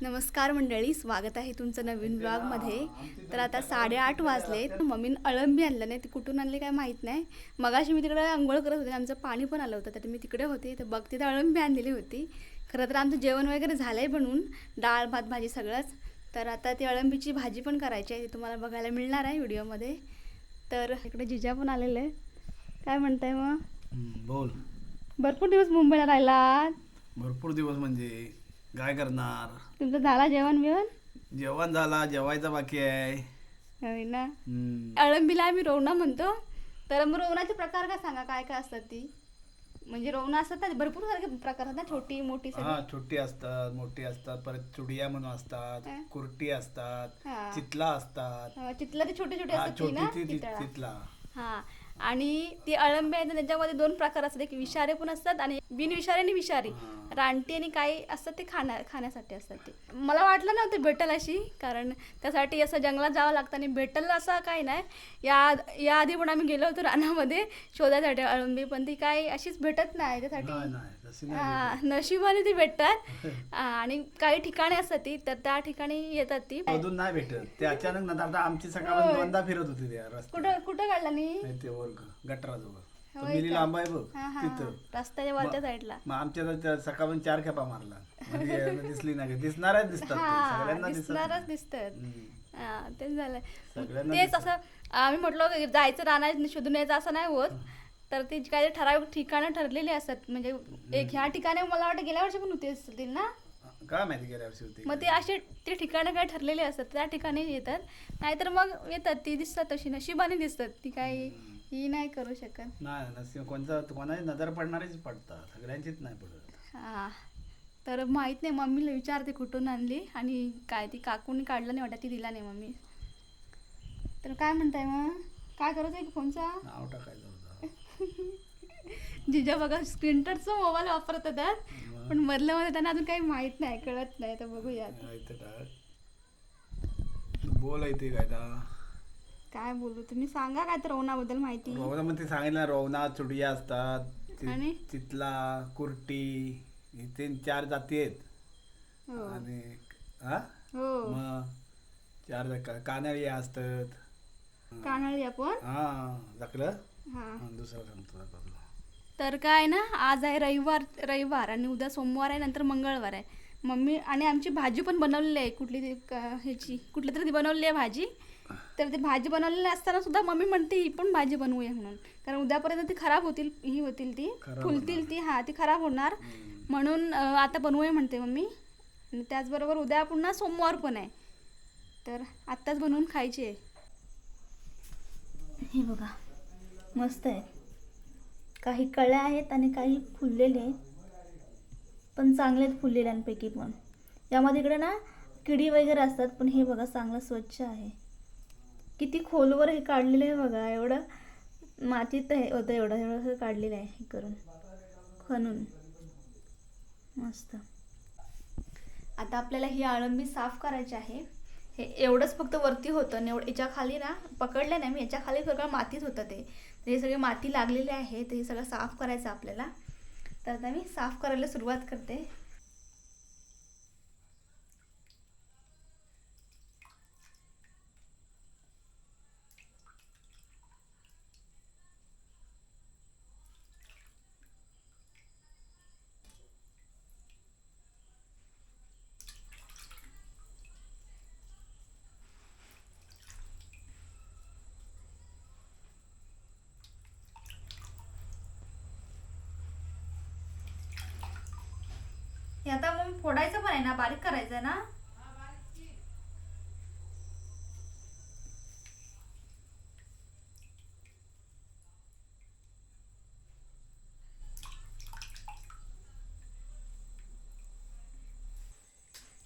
नमस्कार मंडळी, स्वागत आहे तुमचं नवीन ब्लॉगमध्ये. तर आता 8:30 वाजले. मम्मीनं अळंबी आणलं नाही, ती कुठून आणली काय माहीत नाही. मगाशी मी तिकडे अंघोळ करत होते, आमचं पाणी पण आलं होतं, तर मी तिकडे होते. तर बघते तर अळंबी आणलेली होती. खरं तर आमचं जेवण वगैरे झालं आहे बनवून, डाळ भात भाजी सगळंच. तर आता ती अळंबीची भाजी पण करायची आहे, ती तुम्हाला बघायला मिळणार आहे व्हिडिओमध्ये. तर इकडे जिजा पण आलेले आहे. काय म्हणताय मग? बोल. भरपूर दिवस मुंबईला राहिलात. भरपूर दिवस म्हणजे काय करणार. तुमचं झाला जेवण बिवण? जेवण झाला, जेवायचं बाकी आहे. होय ना. हम्म. अळंबीला आम्ही रोवणा म्हणतो. तर मग रोवणाचे प्रकार काय सांगा, काय काय असतात ती? म्हणजे रोवणा असतात ना, भरपूर सारखे प्रकार असतात ना, छोटी मोठी हा, सगळी. छोटी असतात, मोठी असतात, परत चुडिया म्हणून असतात, हा. कुर्टी असतात, हा. चितला असतात. चितला ती छोटी छोटी हा, असतात ती छोटी ना, ती चितळा. चितला. हा. आणि ती अळंबी आहे ना, त्याच्यामध्ये 2 प्रकार असतात, एक विषारी पण असतात आणि बिनविषारी आणि विषारी. हा. रानटी आणि काही असतात ते खाण्यासाठी असतात ते. मला वाटलं नव्हतं भेटेल अशी, कारण त्यासाठी असं जंगलात जावं लागतं आणि भेटेल असं काही नाही. याआधी पण आम्ही गेलो होतो रानामध्ये शोधासाठी अळंबी, पण ती काही अशीच भेटत नाही त्यासाठी. नाही, तशी नाही नशिबाने ती भेटतात. आणि काही ठिकाणी असतात ती, तर त्या ठिकाणी येतात ती. शोधून नाही भेटत ते, अचानक ना. आता आमची सकाळ दोनदा फिरत होती त्या रस्त्यात. कुठं कुठं काढला नी? ते वर्ग गटराजवळ होय मिली का? लांब आहे बघ हा, हा, तिथं. रस्त्याच्या वरच्या साईडला. मग आमच्या सकाळून 4 खेपा मारला म्हणजे दिसली नाही, दिसणारच दिसतात ते. हा, सगळ्यांना दिसणारच दिसत. दिसतात. हा, तेच झालं. सगळ्यांना तेच दिसतात. असं आम्ही म्हटलं जायचं राहणार शोधून यायचं असं नाही होत. तर ती काही ठराविक ठिकाणं ठरलेली असतात. म्हणजे एक ह्या ठिकाणी मला वाटतं गेल्या वर्षी पण होते असतील ना. काय माहिती गेल्या वर्षी होती. मग ते असे ते ठिकाणं काय ठरलेले असतात, त्या ठिकाणी येतात. नाहीतर मग येतात ती, दिसतात तशी नशिबाने दिसतात ती, काही ही नाही करू शकत. नाही नसेल कोणाची नजर पडणारीच पडतात, सगळ्यांचीच नाही पडत. हा. तर माहीत नाही, मम्मीला विचारते कुठून आणली आणि काय ती काकूने काढलं नाही वाटत, ती दिला नाही मम्मी. तर काय म्हणताय मग, काय करायचं आहे फोनचा? नाव टाकायचं होतं. जिजा बघा स्क्रीन टचचा मोबाईल वापरत होतात, पण मधल्या मध्ये त्यांना अजून काही माहीत नाही, कळत नाही. तर बघूयात इथं टाक. बोल इथे काय ता. काय बोलू, तुम्ही सांगा काय तर रोवणाबद्दल माहिती. रोवना मध्ये सांगितलं, रोवना चुडिया असतात, आणि चितला, कुर्टी, इथे 4 जाती आहेत. हो आणि हा हो, मग 4 कानळी असतात. कानळी आपण. हा जकलं. हा. दुसरं सांगतो आता तुला. तर काय ना, आज आहे रविवार आणि उद्या सोमवार आहे, नंतर मंगळवार आहे. मम्मी आणि आमची भाजी पण बनवलेली आहे, कुठली ह्याची कुठली तरी ती बनवलेली आहे भाजी. तर ती भाजी बनवलेली असताना सुद्धा मम्मी म्हणते ही पण भाजी बनवूया म्हणून, कारण उद्यापर्यंत ती खराब होतील, ही होतील ती खराब फुलतील ती, हा ती खराब होणार. म्हणून आता बनवूया म्हणते मम्मी. आणि त्याचबरोबर उद्या पुन्हा सोमवार पण आहे, तर आत्ताच बनवून खायची आहे. हे बघा मस्त आहे. काही कळ्या आहेत आणि काही फुललेले आहेत, पण चांगले आहेत फुललेल्यांपैकी पण. यामध्ये इकडे ना किडी वगैरे असतात, पण हे बघा चांगलं स्वच्छ आहे. किती खोलवर हे काढलेलं आहे बघा, एवढं मातीत हे होतं, एवढं एवढं काढलेलं आहे हे करून खणून. मस्त. आता आपल्याला ही अळंबी साफ करायची आहे. हे एवढंच फक्त वरती होतं आणि याच्या खाली ना पकडलं नाही मी, याच्या खाली सगळं मातीच होतं ते. तर हे सगळे माती लागलेले आहे, तर हे सगळं साफ करायचं आपल्याला. तर आता मी साफ करायला सुरुवात करते. हे आता मग फोडायचं पण आहे ना, बारीक करायचं आहे ना.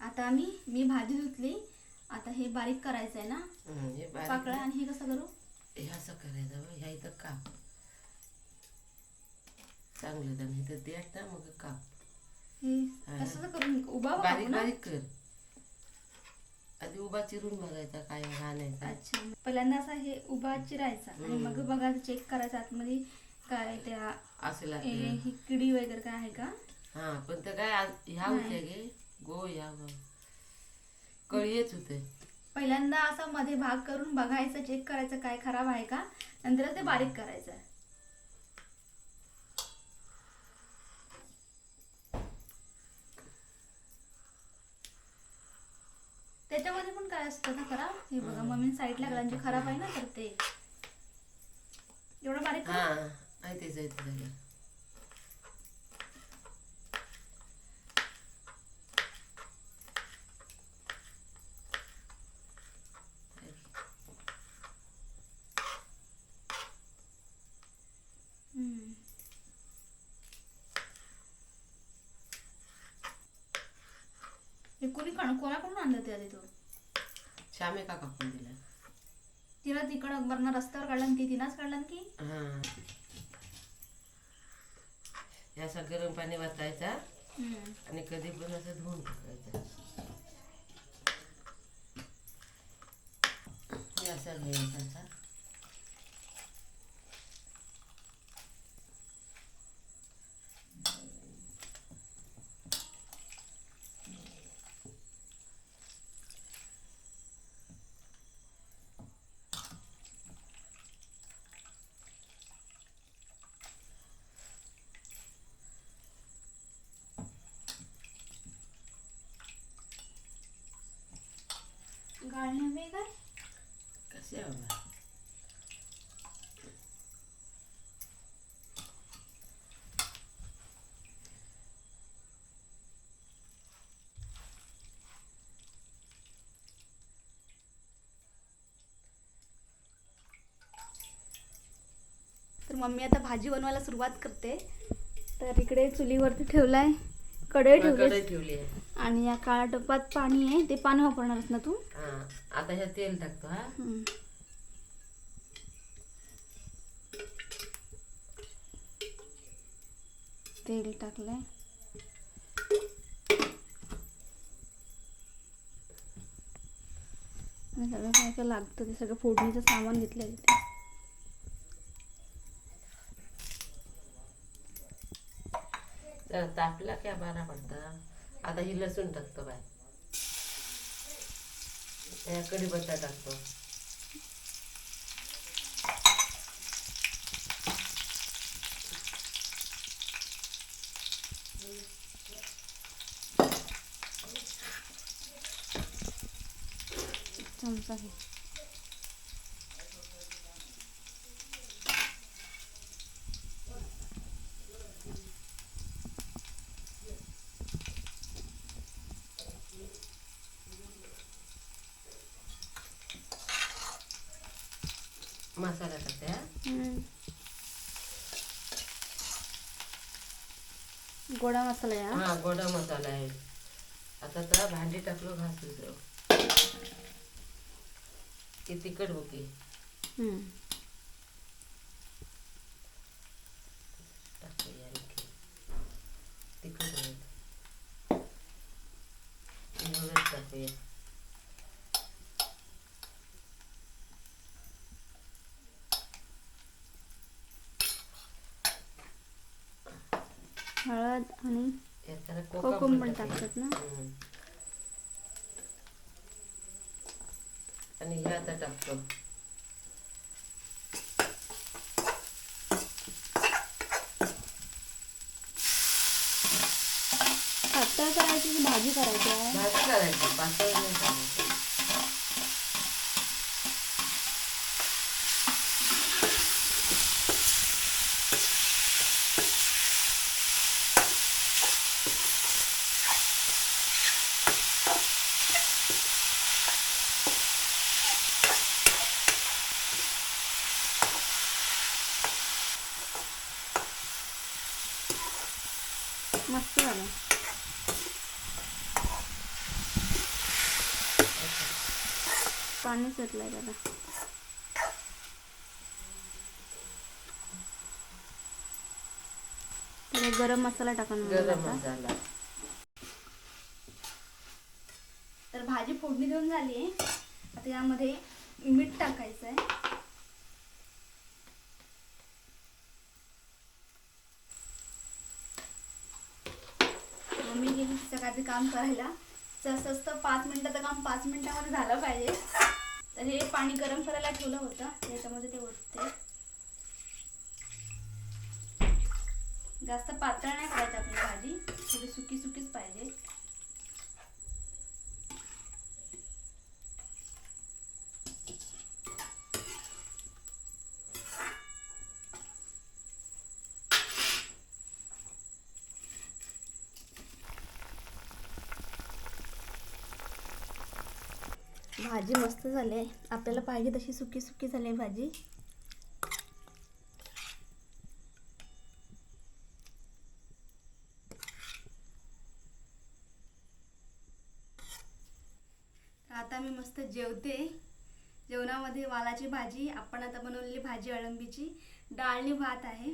आता मी भाजी धुतली, आता हे बारीक करायचं आहे ना पाकळ्या. आणि हे कसं करू? हे असं करायचं बघ, ह्या इथं काप चांगलं दम इथं देठ ना, मग काप हे कसं करून उभा बारीक ना? बारीक कर. आधी उभा चिरून बघायचा काय घालायचा. अच्छा, पहिल्यांदा असा हे उभा चिरायचा आणि मग बघायचं, चेक करायचं आतमध्ये काय त्या असं ही किडी वगैरे काय आहे का. हा, पण ते काय ह्या होत्या गे गो ह्या कळी येत होते. पहिल्यांदा असा मध्ये भाग करून बघायचं, चेक करायचं काय खराब आहे का, नंतर ते बारीक करायचं. त्याच्यामध्ये पण काय असतं ना खराब, हे बघा मम्मी साईडला जे खराब आहे ना, तर ते एवढं बारीक हा आहे तेच आहे ते. हम्म. हे कोणाकडून आणलं ते आधी तू? श्यामे का कापून दिला. तिला तिकडं वरनं रस्त्यावर काढला आणि ती तिनाच काढला की. हा याचा गरम पाणी वाचायचा आणि कधी पण असं धुवून टाकायचं. हे असं घ्यायचा. गाळण्यावे काय कसे बाबा. तर मम्मी आता भाजी बनवायला सुरुवात करते. तर इकडे चुलीवरती ठेवलाय, कढई कढई ठेवली ठेवली आहे. आणि या काळ्या टपात पाणी आहे, ते पाणी वापरणारच ना तू? हा आता ह्या तेल टाकतो. हा तेल टाकलंय. आणि सगळं काय काय लागतं ते सगळं फोडणीचं सामान घेतलंय तिथे. जरा तापला क्या बारा पडता. आता ही लसूण टाकतो बाय. कढीपत्ता टाकतो. चमचा घे. मसाला टाकते. गोडा मसाला आहे हा. हा गोडा मसाला आहे. आता तर भांडी टाकलो घासून की तिखट होती. टाकूया आणखी तिखट होईल. एवढंच टाकूया. हळद आणि याच्याला कोकम पण टाकूया. टाकतात ना. आणि हे आता टाकतो. पातळ करायची की भाजी करायची आहे? भाजी करायची, पातळ नाही करायची. मस्त झालं. पाणी सुटलंय त्याला. तर गरम मसाला टाकून गरम मसाला. तर भाजी फोडणी देऊन झाली आहे. आता यामध्ये मीठ टाकायचं आहे. मम्मी गेली तिचं काहीतरी काम करायला, जास्त 5 मिनिटाचं काम 5 मिनिटामध्ये झालं पाहिजे. तर हे पाणी गरम करायला ठेवलं होतं, त्याच्यामध्ये ते होते. जास्त पातळ नाही करायची आपली भाजी, थोडी सुकी सुकीच पाहिजे. भाजी मस्त झाली आहे, आपल्याला पाहिजे तशी सुकी सुकी झाली आहे भाजी. आता मी मस्त जेवते. जेवणामध्ये वालाची भाजी, आपण आता बनवलेली भाजी अळंबीची, डाळणी भात आहे.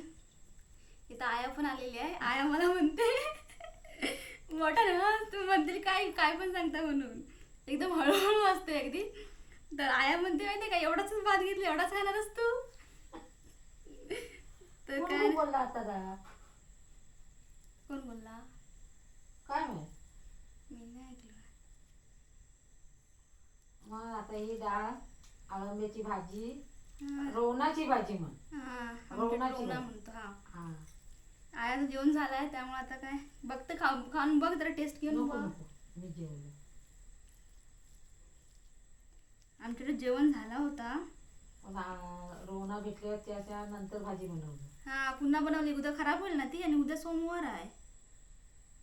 इथं आया पण आलेली आहे. आया मला म्हणते मोठा ना तू म्हणतील काय काय पण सांगता म्हणून, एकदम हळूहळू असते अगदी. तर आया म्हणते माहिती का, एवढाच भात घेतला एवढाच खाणारच तू. तर काय बोलला आता दा कोण बोलला काय माहित. मी नाही ऐकलं. मग आता ही डाळ, अळंब्याची भाजी, हा. रोवणाची भाजी म्हण. हा, आमच्याकडे रोवणाची रोवणा भाजी. म्हणतो. हा, हा आयाचं जेवण झालंय त्यामुळे आता काय बघते, खाऊन बघ जरा, टेस्ट घेऊन नको बघ. नको, मी जेवलो. आमच्याकडे जेवण झाला होता. रोवणा घेतल्यावर त्याच्या नंतर भाजी बनवली. हा, पुन्हा बनवली. उद्या खराब होईल ना ती, आणि उद्या सोमवार आहे.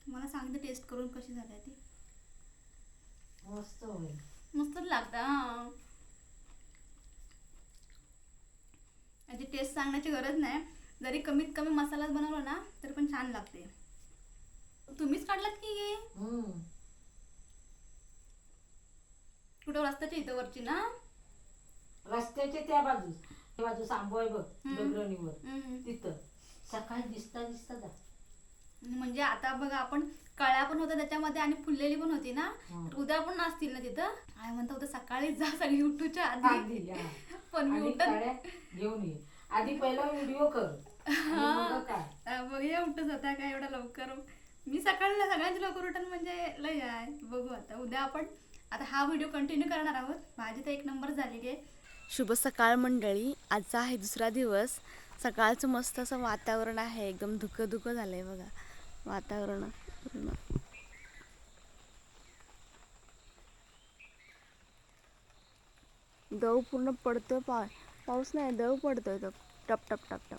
मला सांगते टेस्ट करून कशी झाली आहे ती. मस्त होईल. मस्तच लागतं. हा, याची टेस्ट सांगण्याची गरज नाही. जरी कमीत कमी मसालाच बनवला ना तर पण छान लागते. तुम्हीच काढलात की हे? कुठं रस्त्याच्या इथं वरची ना, रस्त्याच्या त्या बाजूस, ही बाजू सांबो आहे बघ, डगरणीवर हम्म. तिथं सकाळी दिसता दिसता जा. म्हणजे आता बघा, आपण कळ्या पण होत्या त्याच्यामध्ये आणि फुललेली पण होती ना, हा. तर उद्या पण असतील ना तिथं. आय म्हणता होतं सकाळी जा सगळी उठूच्या आधी. आधी, हा. पण मी आणि उठत काड्या घेऊन ये. आधी पहिला व्हिडिओ कर आणि मग काय. बघूया उठत होता काय एवढा लवकर. मी सकाळला सगळ्यांची लवकर उठण म्हणजे लय आहे. बघू आता उद्या आपण आता हा व्हिडिओ कंटिन्यू करणार आहोत. भाजी तर एक नंबर झालेली आहे. शुभ सकाळ मंडळी. आजचा आहे दुसरा दिवस. सकाळचं मस्त असं वातावरण आहे, एकदम धुकं धुकं झालंय बघा वातावरण पूर्ण. दव पूर्ण पडतोय. पाऊस नाही, दव पडतोय तो टप टप टप टप.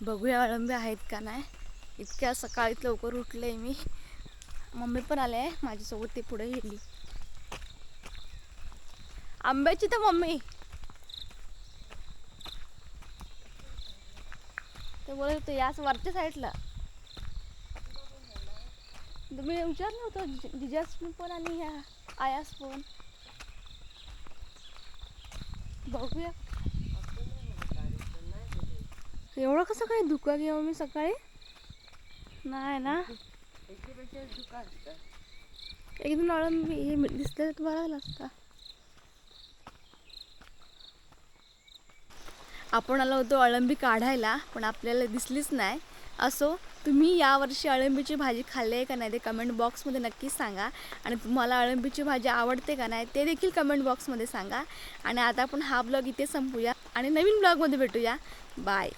बघूया अळंबे आहेत का नाही. इतक्या सकाळीच लवकर उठले मी. मम्मी पण आले माझ्यासोबत, ते पुढे गेली. आंब्याची तर मम्मी ते बोलत होते याच वरच्या साईडला. तुम्ही विचारलं होतं जिजास पण आणि ह्या आयास पण. बघूया एवढं कसं काय धुका घ्या मी सकाळी. नाही ना, एकदम अळंबी हे दिसलं तर बरं असता. आपण आलो होतो अळंबी काढायला, पण आपल्याला दिसलीच नाही. असो, तुम्ही यावर्षी अळंबीची भाजी खाल्ली आहे का नाही ते कमेंट बॉक्समध्ये नक्कीच सांगा. आणि तुम्हाला अळंबीची भाजी आवडते का नाही ते देखील कमेंट बॉक्समध्ये सांगा. आणि आता आपण हा ब्लॉग इथे संपूया आणि नवीन ब्लॉगमध्ये भेटूया. बाय.